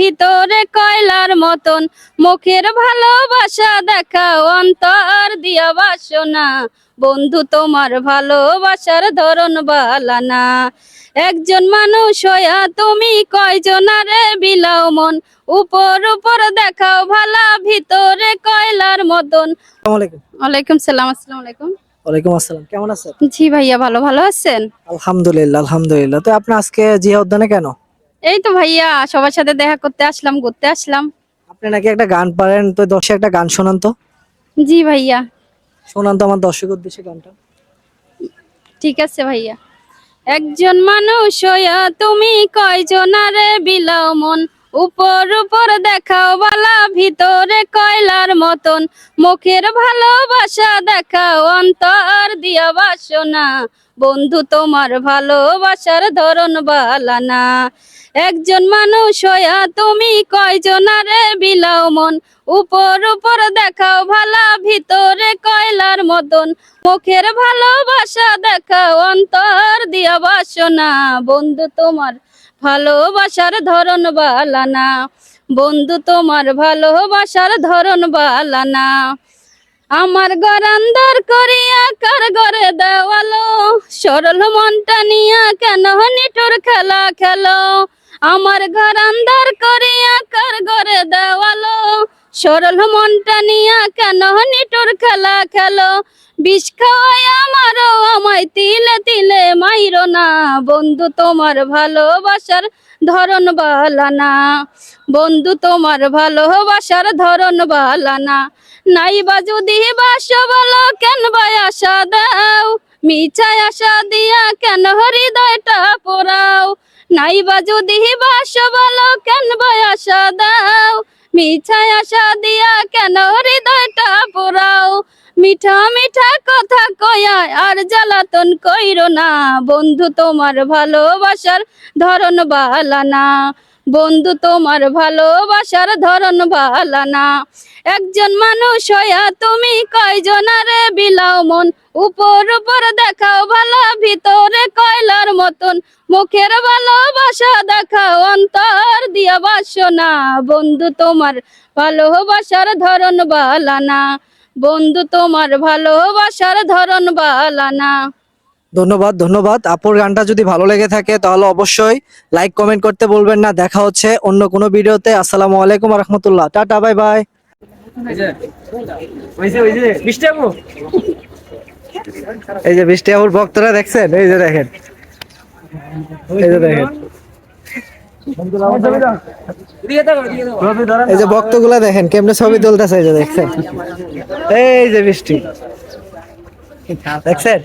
ভিতরে কয়লার মতন, মুখের ভালোবাসা দেখাও অন্তর দিয়া বাসনা, বন্ধু তোমার ভালোবাসার ধরন বালানা। একজন মানুষ হইয়া তুমি কয়জনারে বিলাও মন, উপর উপর দেখাও ভালা ভিতরে কয়লার মতন। আসসালামু আলাইকুম। ওয়ালাইকুম সালাম। আসসালামু আলাইকুম। ওয়ালাইকুম আসসালাম, কেমন আছেন? জি ভাইয়া, ভালো আছেন? আলহামদুলিল্লাহ আলহামদুলিল্লাহ। তো আপনি আজকে জিয়া উদ্যানে কেন? এই তো ভাইয়া, সবার সাথে দেখা করতে আসলাম, ঘুরতে আসলাম। আপনি নাকি একটা গান পারেন, তো দর্শক একটা গান শোনান তো। জি ভাইয়া। শোনান তো আমার দর্শক উদ্দেশ্যে গানটা। ঠিক আছে ভাইয়া। একজন মানুষ হইয়া তুমি কয়জনারে বিলাও মন, উপর উপর দেখাও বালা ভিতরে কয়লার মতন, মুখের ভালোবাসা দেখাও অন্তর দিয়া বাসনা, বন্ধু তোমার ভালোবাসার ধরন বালানা। একজন মানুষ হইয়া তুমি কয়জনারে বিলাও মন, উপর উপর দেখাও ভালা ভিতরে কয়লার মতন, মুখের ভালোবাসা দেখাও অন্তর দিয়া বাসনা, বন্ধু তোমার ভালোবাসার ধরন বালানা, বন্ধু তোমার ভালোবাসার ধরন বালানা। আমার ঘর আন্দার করিয়া কার ঘরে দেওয়ালো, সরল মনটা নিয়া কেন নিঠুর খেলা খেলো, আমার ঘর আন্দার করিয়া কার ঘরে দেওয়ালো, সরল মনটা নিয়া কেন নিঠুর খেলা খেলো, বিষ খাওয়াই আমারও আমায় তিলে তিলে মাইরো না, বন্ধু তোমার ভালোবাসার ধরন বালানা, বন্ধু তোমার ভালোবাসার ধরন বালানা। নাইবা যদি বাসো বলো কেন ভাই আশা দাও, মিছায় আশা দিয়া কেন হৃদয়টা পোড়াও, নাইবা যদি বাসো বলো কেন ভাই আশা দাও, মিছায় আশা দিয়া কেন হৃদয়টা পোড়াও, মিঠা মিঠা কথা কয়া আর জ্বালাতন কইরো না, বন্ধু তোমার ভালোবাসার ধরন বালানা, বন্ধু তোমার ভালোবাসার ধরন বালানা। একজন মানুষ হইয়া তুমি কয়জনারে বিলাও মন, উপর উপর দেখাও ভালা ভিতরে কয়লার মতন, মুখের ভালোবাসা দেখাও অন্তর দিয়া বাসনা, বন্ধু তোমার ভালোবাসার ধরন বালানা, বন্ধু তোমার ভালোবাসার ধরন বালানা। ধন্যবাদ ধন্যবাদ। আপুর গানটা যদি ভালো লেগে থাকে তাহলে অবশ্যই লাইক কমেন্ট করতে বলবেন না। দেখা হচ্ছে অন্য কোনো ভিডিওতে। আসসালামু আলাইকুম ওয়া রাহমাতুল্লাহ। Tata, bye bye. এই যে বৃষ্টি আপুর ভক্তরা দেখছেন, এই যে দেখেন, এই যে দেখেন, এই যে ভক্তগুলা দেখেন কেমনে ছবি তুলতেছে, এই যে দেখছেন, এই যে বৃষ্টি দেখছেন।